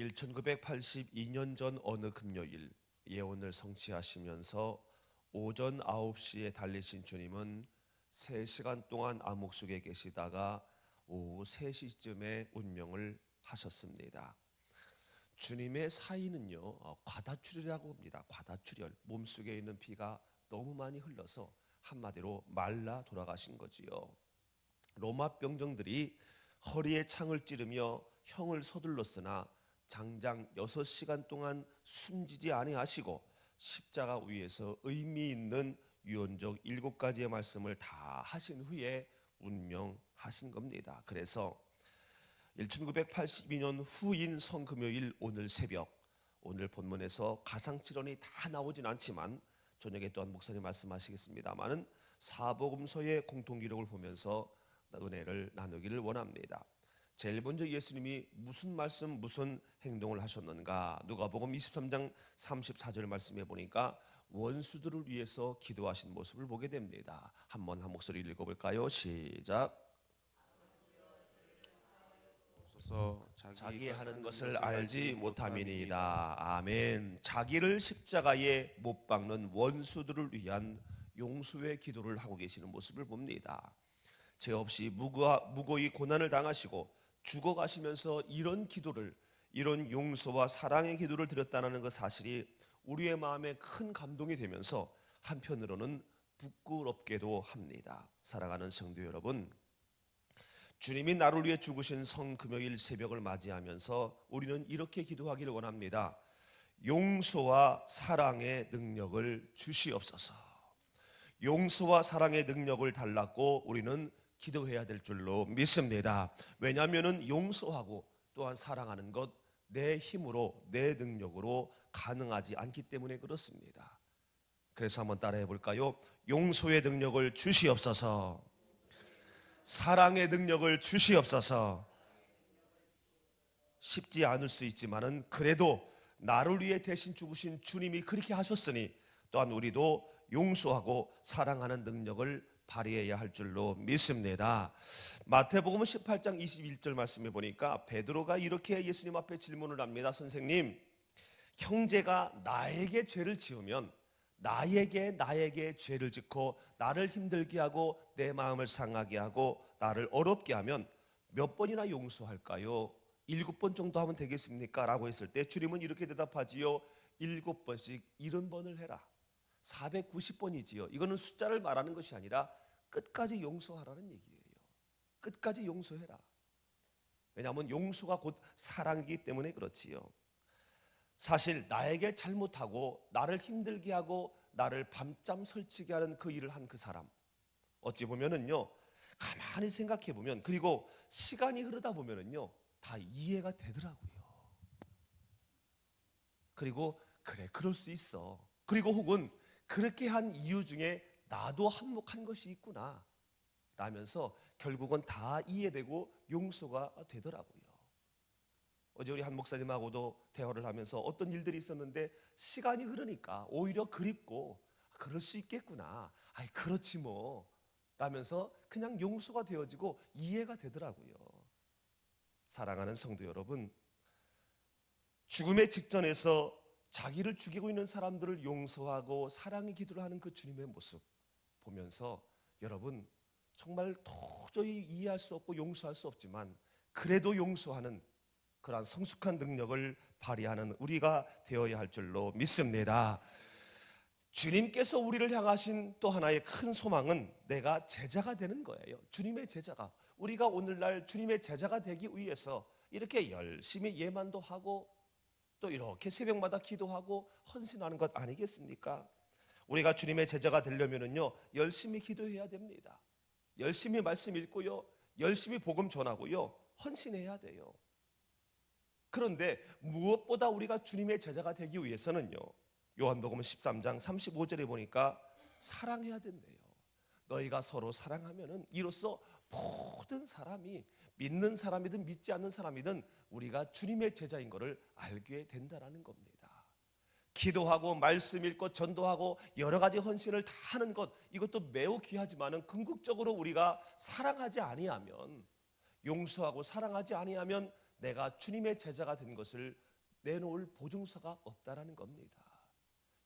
1982년 전 어느 금요일 예언을 성취하시면서 오전 9시에 달리신 주님은 3시간 동안 암흑 속에 계시다가 오후 3시쯤에 운명을 하셨습니다. 주님의 사인은요, 과다출혈이라고 합니다. 과다출혈, 몸속에 있는 피가 너무 많이 흘러서 한마디로 말라 돌아가신 거지요. 로마 병정들이 허리에 창을 찌르며 형을 서둘렀으나 장장 6시간 동안 숨지지 아니하시고 십자가 위에서 의미 있는 유언적 7가지의 말씀을 다 하신 후에 운명하신 겁니다. 그래서 1982년 후인 성금요일 오늘 새벽, 오늘 본문에서 가상칠언이 다 나오진 않지만 저녁에 또한 목사님 말씀하시겠습니다만은 사복음서의 공통기록을 보면서 은혜를 나누기를 원합니다. 제일 먼저 예수님이 무슨 말씀, 무슨 행동을 하셨는가? 누가복음 23장 34절 말씀해 보니까 원수들을 위해서 기도하신 모습을 보게 됩니다. 한번 한 목소리 읽어볼까요? 시작. 자기 하는 것을 알지 못함이니이다. 아멘. 자기를 십자가에 못 박는 원수들을 위한 용서의 기도를 하고 계시는 모습을 봅니다. 죄 없이 무고히 고난을 당하시고 죽어가시면서 이런 기도를, 이런 용서와 사랑의 기도를 드렸다는 그 사실이 우리의 마음에 큰 감동이 되면서 한편으로는 부끄럽게도 합니다. 사랑하는 성도 여러분, 주님이 나를 위해 죽으신 성금요일 새벽을 맞이하면서 우리는 이렇게 기도하기를 원합니다. 용서와 사랑의 능력을 주시옵소서. 용서와 사랑의 능력을 달라고 우리는 기도해야 될 줄로 믿습니다. 왜냐하면 용서하고 또한 사랑하는 것 내 힘으로, 내 능력으로 가능하지 않기 때문에 그렇습니다. 그래서 한번 따라해 볼까요? 용서의 능력을 주시옵소서. 사랑의 능력을 주시옵소서. 쉽지 않을 수 있지만은 그래도 나를 위해 대신 죽으신 주님이 그렇게 하셨으니 또한 우리도 용서하고 사랑하는 능력을 발휘해야 할 줄로 믿습니다. 마태복음 18장 21절 말씀해 보니까 베드로가 이렇게 예수님 앞에 질문을 합니다. 선생님, 형제가 나에게 죄를 지으면 나에게 죄를 짓고 나를 힘들게 하고 내 마음을 상하게 하고 나를 어렵게 하면 몇 번이나 용서할까요? 7번 정도 하면 되겠습니까? 라고 했을 때 주님은 이렇게 대답하지요. 7번씩 70번을 해라. 490번이지요. 이거는 숫자를 말하는 것이 아니라 끝까지 용서하라는 얘기예요. 끝까지 용서해라. 왜냐하면 용서가 곧 사랑이기 때문에 그렇지요. 사실 나에게 잘못하고 나를 힘들게 하고 나를 밤잠 설치게 하는 그 일을 한 그 사람, 어찌 보면은요, 가만히 생각해 보면, 그리고 시간이 흐르다 보면은요, 다 이해가 되더라고요. 그리고 그래, 그럴 수 있어. 그리고 혹은 그렇게 한 이유 중에 나도 한몫한 것이 있구나 라면서 결국은 다 이해되고 용서가 되더라고요. 어제 우리 한 목사님하고도 대화를 하면서 어떤 일들이 있었는데 시간이 흐르니까 오히려 그립고 그럴 수 있겠구나, 아이 그렇지 뭐 라면서 그냥 용서가 되어지고 이해가 되더라고요. 사랑하는 성도 여러분, 죽음의 직전에서 자기를 죽이고 있는 사람들을 용서하고 사랑의 기도를 하는 그 주님의 모습 보면서 여러분, 정말 도저히 이해할 수 없고 용서할 수 없지만 그래도 용서하는 그러한 성숙한 능력을 발휘하는 우리가 되어야 할 줄로 믿습니다. 주님께서 우리를 향하신 또 하나의 큰 소망은 내가 제자가 되는 거예요. 주님의 제자가, 우리가 오늘날 주님의 제자가 되기 위해서 이렇게 열심히 예만도 하고 또 이렇게 새벽마다 기도하고 헌신하는 것 아니겠습니까? 우리가 주님의 제자가 되려면은요, 열심히 기도해야 됩니다. 열심히 말씀 읽고요, 열심히 복음 전하고요, 헌신해야 돼요. 그런데 무엇보다 우리가 주님의 제자가 되기 위해서는요, 요한복음 13장 35절에 보니까 사랑해야 된대요. 너희가 서로 사랑하면은 이로써 모든 사람이, 믿는 사람이든 믿지 않는 사람이든 우리가 주님의 제자인 것을 알게 된다라는 겁니다. 기도하고 말씀 읽고 전도하고 여러 가지 헌신을 다 하는 것, 이것도 매우 귀하지만은 궁극적으로 우리가 사랑하지 아니하면, 용서하고 사랑하지 아니하면 내가 주님의 제자가 된 것을 내놓을 보증서가 없다라는 겁니다.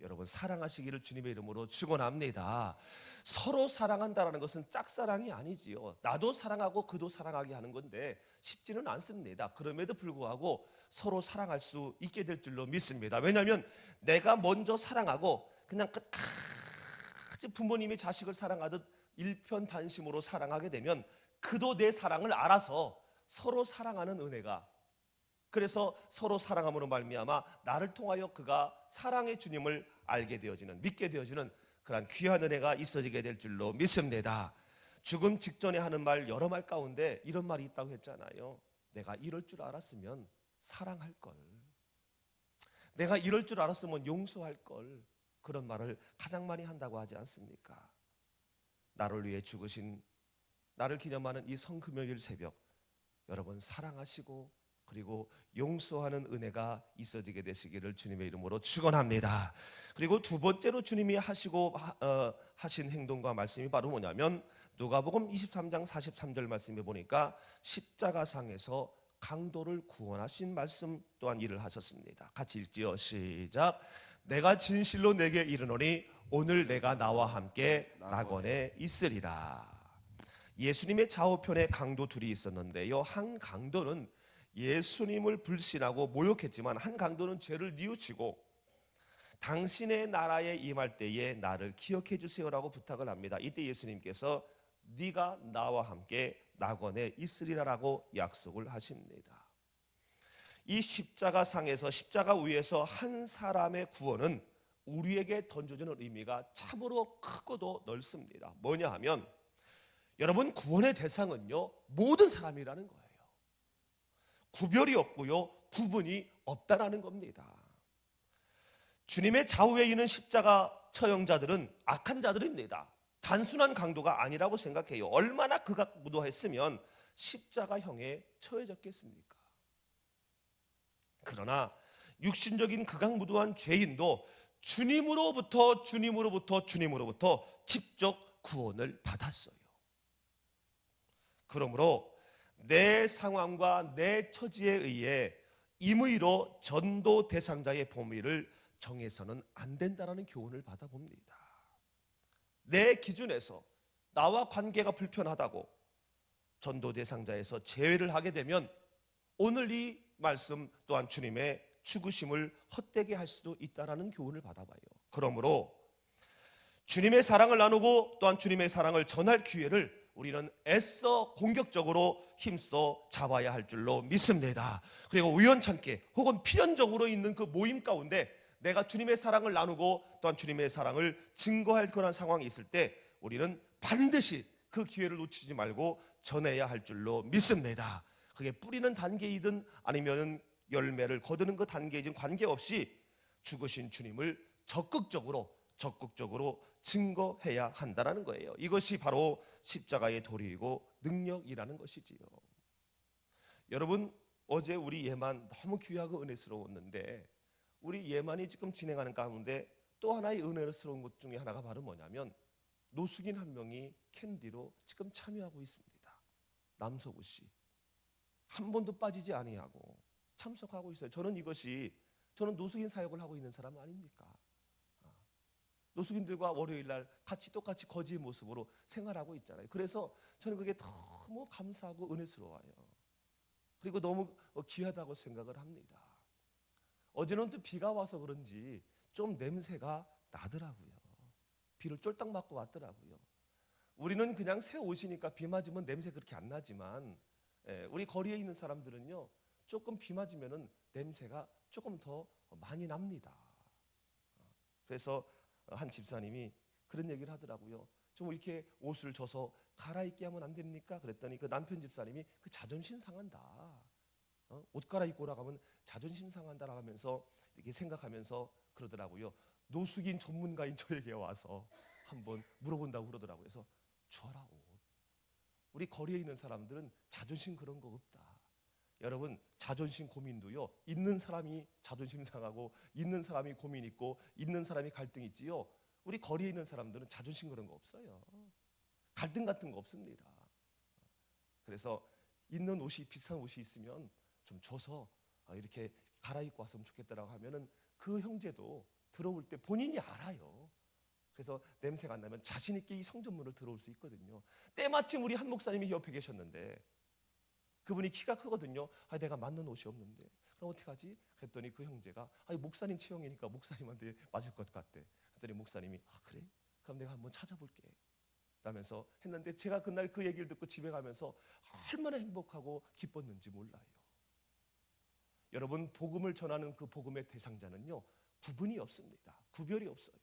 여러분, 사랑하시기를 주님의 이름으로 축원합니다. 서로 사랑한다라는 것은 짝사랑이 아니지요. 나도 사랑하고 그도 사랑하게 하는 건데 쉽지는 않습니다. 그럼에도 불구하고 서로 사랑할 수 있게 될 줄로 믿습니다. 왜냐하면 내가 먼저 사랑하고 그냥 끝까지 부모님이 자식을 사랑하듯 일편단심으로 사랑하게 되면 그도 내 사랑을 알아서 서로 사랑하는 은혜가, 그래서 서로 사랑함으로 말미암아 나를 통하여 그가 사랑의 주님을 알게 되어지는, 믿게 되어지는 그러한 귀한 은혜가 있어지게 될 줄로 믿습니다. 죽음 직전에 하는 말 여러 말 가운데 이런 말이 있다고 했잖아요. 내가 이럴 줄 알았으면 사랑할 걸, 내가 이럴 줄 알았으면 용서할 걸, 그런 말을 가장 많이 한다고 하지 않습니까? 나를 위해 죽으신, 나를 기념하는 이 성금요일 새벽, 여러분 사랑하시고 그리고 용서하는 은혜가 있어지게 되시기를 주님의 이름으로 축원합니다. 그리고 두 번째로 주님이 하신 행동과 말씀이 바로 뭐냐면 누가복음 23장 43절 말씀에 보니까 십자가상에서 강도를 구원하신 말씀 또한 일을 하셨습니다. 같이 읽지요. 시작. 내가 진실로 내게 이르노니 오늘 내가 나와 함께 낙원에 있으리라. 예수님의 좌우편에 강도 둘이 있었는데요, 한 강도는 예수님을 불신하고 모욕했지만 한 강도는 죄를 뉘우치고 당신의 나라에 임할 때에 나를 기억해 주세요라고 부탁을 합니다. 이때 예수님께서 네가 나와 함께 낙원에 있으리라라고 약속을 하십니다. 이 십자가상에서, 십자가 위에서 한 사람의 구원은 우리에게 던져주는 의미가 참으로 크고도 넓습니다. 뭐냐 하면 여러분, 구원의 대상은요 모든 사람이라는 거예요. 구별이 없고요 구분이 없다라는 겁니다. 주님의 좌우에 있는 십자가 처형자들은 악한 자들입니다. 단순한 강도가 아니라고 생각해요. 얼마나 극악무도했으면 십자가형에 처해졌겠습니까? 그러나 육신적인 극악무도한 죄인도 주님으로부터 직접 구원을 받았어요. 그러므로 내 상황과 내 처지에 의해 임의로 전도 대상자의 범위를 정해서는 안 된다는 교훈을 받아봅니다. 내 기준에서 나와 관계가 불편하다고 전도 대상자에서 제외를 하게 되면 오늘 이 말씀 또한 주님의 죽으심을 헛되게 할 수도 있다는 교훈을 받아봐요. 그러므로 주님의 사랑을 나누고 또한 주님의 사랑을 전할 기회를 우리는 애써 공격적으로 힘써 잡아야 할 줄로 믿습니다. 그리고 우연찮게 혹은 필연적으로 있는 그 모임 가운데 내가 주님의 사랑을 나누고 또한 주님의 사랑을 증거할 그런 상황이 있을 때 우리는 반드시 그 기회를 놓치지 말고 전해야 할 줄로 믿습니다. 그게 뿌리는 단계이든 아니면 열매를 거두는 그 단계이든 관계없이 죽으신 주님을 적극적으로 증거해야 한다는 거예요. 이것이 바로 십자가의 도리이고 능력이라는 것이지요. 여러분, 어제 우리 예만 너무 귀하고 은혜스러웠는데 우리 예만이 지금 진행하는 가운데 또 하나의 은혜스러운 것 중에 하나가 바로 뭐냐면 노숙인 한 명이 캔디로 지금 참여하고 있습니다. 남서구 씨 한 번도 빠지지 아니하고 참석하고 있어요. 저는 저는 노숙인 사역을 하고 있는 사람 아닙니까? 노숙인들과 월요일날 똑같이 거지의 모습으로 생활하고 있잖아요. 그래서 저는 그게 너무 감사하고 은혜스러워요. 그리고 너무 귀하다고 생각을 합니다. 어제는 또 비가 와서 그런지 좀 냄새가 나더라고요. 비를 쫄딱 맞고 왔더라고요. 우리는 그냥 새 옷이니까 비 맞으면 냄새 그렇게 안 나지만 우리 거리에 있는 사람들은요 조금 비 맞으면 냄새가 조금 더 많이 납니다. 그래서 한 집사님이 그런 얘기를 하더라고요. 좀 이렇게 옷을 져서 갈아입게 하면 안 됩니까? 그랬더니 그 남편 집사님이 그 자존심 상한다. 옷 갈아입고 오라고 하면 자존심 상한다라고 하면서 이렇게 생각하면서 그러더라고요. 노숙인 전문가인 저에게 와서 한번 물어본다고 그러더라고요. 그래서 줘라 옷. 우리 거리에 있는 사람들은 자존심 그런 거 없다. 여러분, 자존심 고민도요 있는 사람이 자존심 상하고 있는 사람이 고민 있고 있는 사람이 갈등 있지요. 우리 거리에 있는 사람들은 자존심 그런 거 없어요. 갈등 같은 거 없습니다. 그래서 있는 옷이 비슷한 옷이 있으면 좀 줘서 이렇게 갈아입고 왔으면 좋겠다라고 하면은 그 형제도 들어올 때 본인이 알아요. 그래서 냄새가 안 나면 자신 있게 이 성전문을 들어올 수 있거든요. 때마침 우리 한 목사님이 옆에 계셨는데 그분이 키가 크거든요. 내가 맞는 옷이 없는데 그럼 어떻게 하지? 그랬더니 그 형제가 목사님 체형이니까 목사님한테 맞을 것 같대. 그랬더니 목사님이 그래? 그럼 내가 한번 찾아볼게 라면서 했는데 제가 그날 그 얘기를 듣고 집에 가면서 얼마나 행복하고 기뻤는지 몰라요. 여러분, 복음을 전하는 그 복음의 대상자는요, 구분이 없습니다. 구별이 없어요.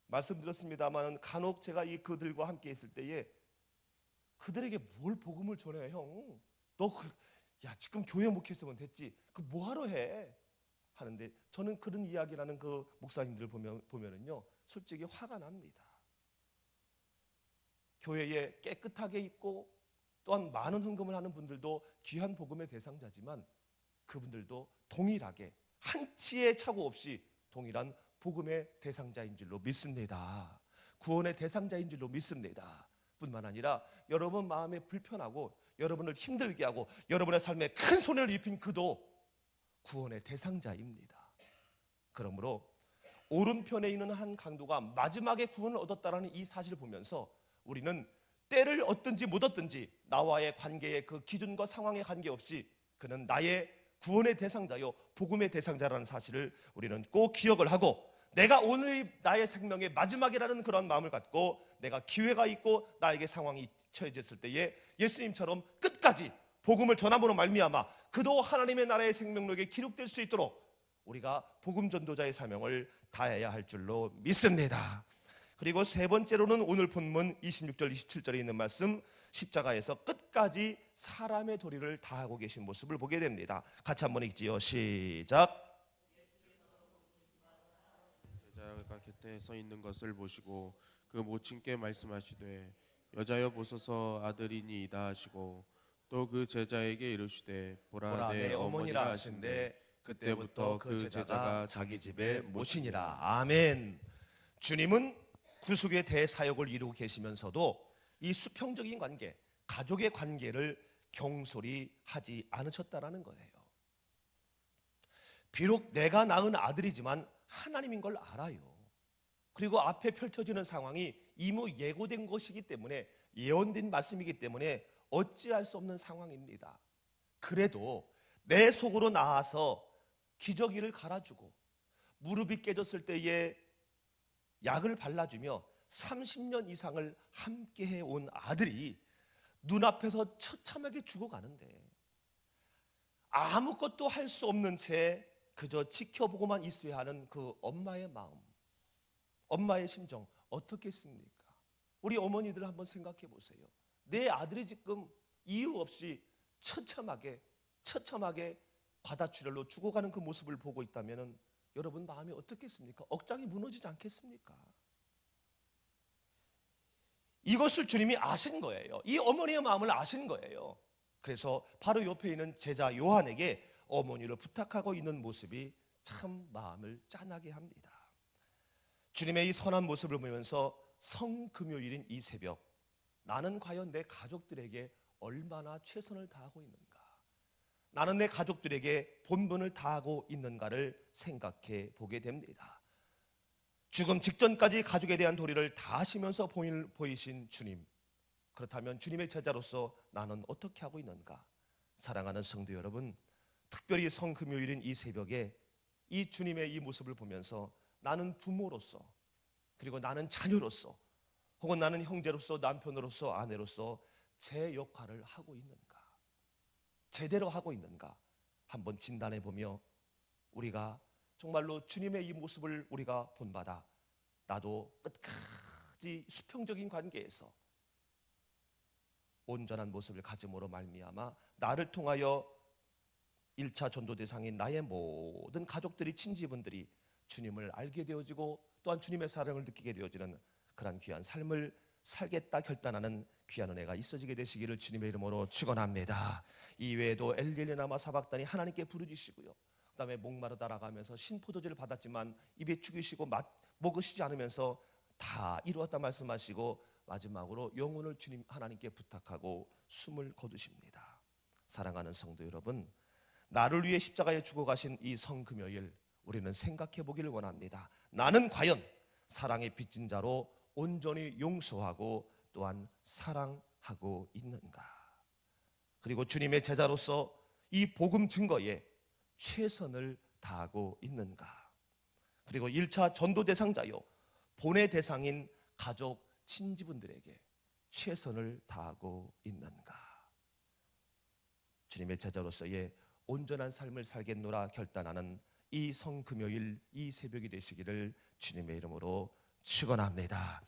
말씀드렸습니다만 간혹 제가 그들과 함께 있을 때에 그들에게 뭘 복음을 전해? 형, 너 지금 교회 목회했으면 됐지. 그 뭐하러 해? 하는데 저는 그런 이야기라는 그 목사님들 보면은요, 솔직히 화가 납니다. 교회에 깨끗하게 있고 또한 많은 헌금을 하는 분들도 귀한 복음의 대상자지만 그분들도 동일하게 한치의 착오 없이 동일한 복음의 대상자인 줄로 믿습니다. 구원의 대상자인 줄로 믿습니다. 뿐만 아니라 여러분 마음에 불편하고 여러분을 힘들게 하고 여러분의 삶에 큰 손해를 입힌 그도 구원의 대상자입니다. 그러므로 오른편에 있는 한 강도가 마지막에 구원을 얻었다라는 이 사실을 보면서 우리는 때를 얻든지 못 얻든지 나와의 관계의 그 기준과 상황에 관계없이 그는 나의 구원의 대상자요 복음의 대상자라는 사실을 우리는 꼭 기억을 하고 내가 오늘이 나의 생명의 마지막이라는 그런 마음을 갖고 내가 기회가 있고 나에게 상황이 처해졌을 때에 예수님처럼 끝까지 복음을 전함으로 말미암아 그도 하나님의 나라의 생명록에 기록될 수 있도록 우리가 복음 전도자의 사명을 다해야 할 줄로 믿습니다. 그리고 세 번째로는 오늘 본문 26절 27절에 있는 말씀, 십자가에서 끝까지 사람의 도리를 다하고 계신 모습을 보게 됩니다. 같이 한번 읽지요. 시작. 제자가 곁에 서 있는 것을 보시고 그 모친께 말씀하시되 여자여 보소서 아들이니이다 하시고 또 그 제자에게 이르시되 보라 내 어머니라 하신대 그때부터 그 제자가 자기 집에 모시니라. 아멘. 주님은 구속의 대사역을 이루고 계시면서도 이 수평적인 관계, 가족의 관계를 경솔히 하지 않으셨다라는 거예요. 비록 내가 낳은 아들이지만 하나님인 걸 알아요. 그리고 앞에 펼쳐지는 상황이 이미 예고된 것이기 때문에 예언된 말씀이기 때문에 어찌할 수 없는 상황입니다. 그래도 내 속으로 나아서 기저귀를 갈아주고 무릎이 깨졌을 때에 약을 발라주며 30년 이상을 함께 해온 아들이 눈앞에서 처참하게 죽어가는데 아무것도 할 수 없는 채 그저 지켜보고만 있어야 하는 그 엄마의 마음, 엄마의 심정 어떻겠습니까? 우리 어머니들 한번 생각해 보세요. 내 아들이 지금 이유 없이 처참하게 과다출혈로 죽어가는 그 모습을 보고 있다면 여러분 마음이 어떻겠습니까? 억장이 무너지지 않겠습니까? 이것을 주님이 아신 거예요. 이 어머니의 마음을 아신 거예요. 그래서 바로 옆에 있는 제자 요한에게 어머니를 부탁하고 있는 모습이 참 마음을 짠하게 합니다. 주님의 이 선한 모습을 보면서 성금요일인 이 새벽, 나는 과연 내 가족들에게 얼마나 최선을 다하고 있는가? 나는 내 가족들에게 본분을 다하고 있는가를 생각해 보게 됩니다. 죽음 직전까지 가족에 대한 도리를 다하시면서 보이신 주님, 그렇다면 주님의 제자로서 나는 어떻게 하고 있는가? 사랑하는 성도 여러분, 특별히 성금요일인 이 새벽에 이 주님의 이 모습을 보면서 나는 부모로서, 그리고 나는 자녀로서, 혹은 나는 형제로서, 남편으로서, 아내로서 제 역할을 하고 있는가? 제대로 하고 있는가? 한번 진단해 보며 우리가 정말로 주님의 이 모습을 우리가 본받아 나도 끝까지 수평적인 관계에서 온전한 모습을 가짐으로 말미암아 나를 통하여 1차 전도 대상인 나의 모든 가족들이, 친지분들이 주님을 알게 되어지고 또한 주님의 사랑을 느끼게 되어지는 그러한 귀한 삶을 살겠다 결단하는 귀한 은혜가 있어지게 되시기를 주님의 이름으로 축원합니다. 이외에도 엘리엘리나마 사박단이 하나님께 부르짖으시고요, 그 다음에 목마르다 나가면서 신포도주를 받았지만 입에 죽이시고 먹으시지 않으면서 다 이루었다 말씀하시고 마지막으로 영혼을 주님 하나님께 부탁하고 숨을 거두십니다. 사랑하는 성도 여러분, 나를 위해 십자가에 죽어가신 이 성금요일, 우리는 생각해 보기를 원합니다. 나는 과연 사랑의 빚진 자로 온전히 용서하고 또한 사랑하고 있는가? 그리고 주님의 제자로서 이 복음 증거에 최선을 다하고 있는가? 그리고 1차 전도 대상자요, 본의 대상인 가족, 친지분들에게 최선을 다하고 있는가? 주님의 제자로서의 온전한 삶을 살겠노라 결단하는 이 성금요일, 이 새벽이 되시기를 주님의 이름으로 축원합니다.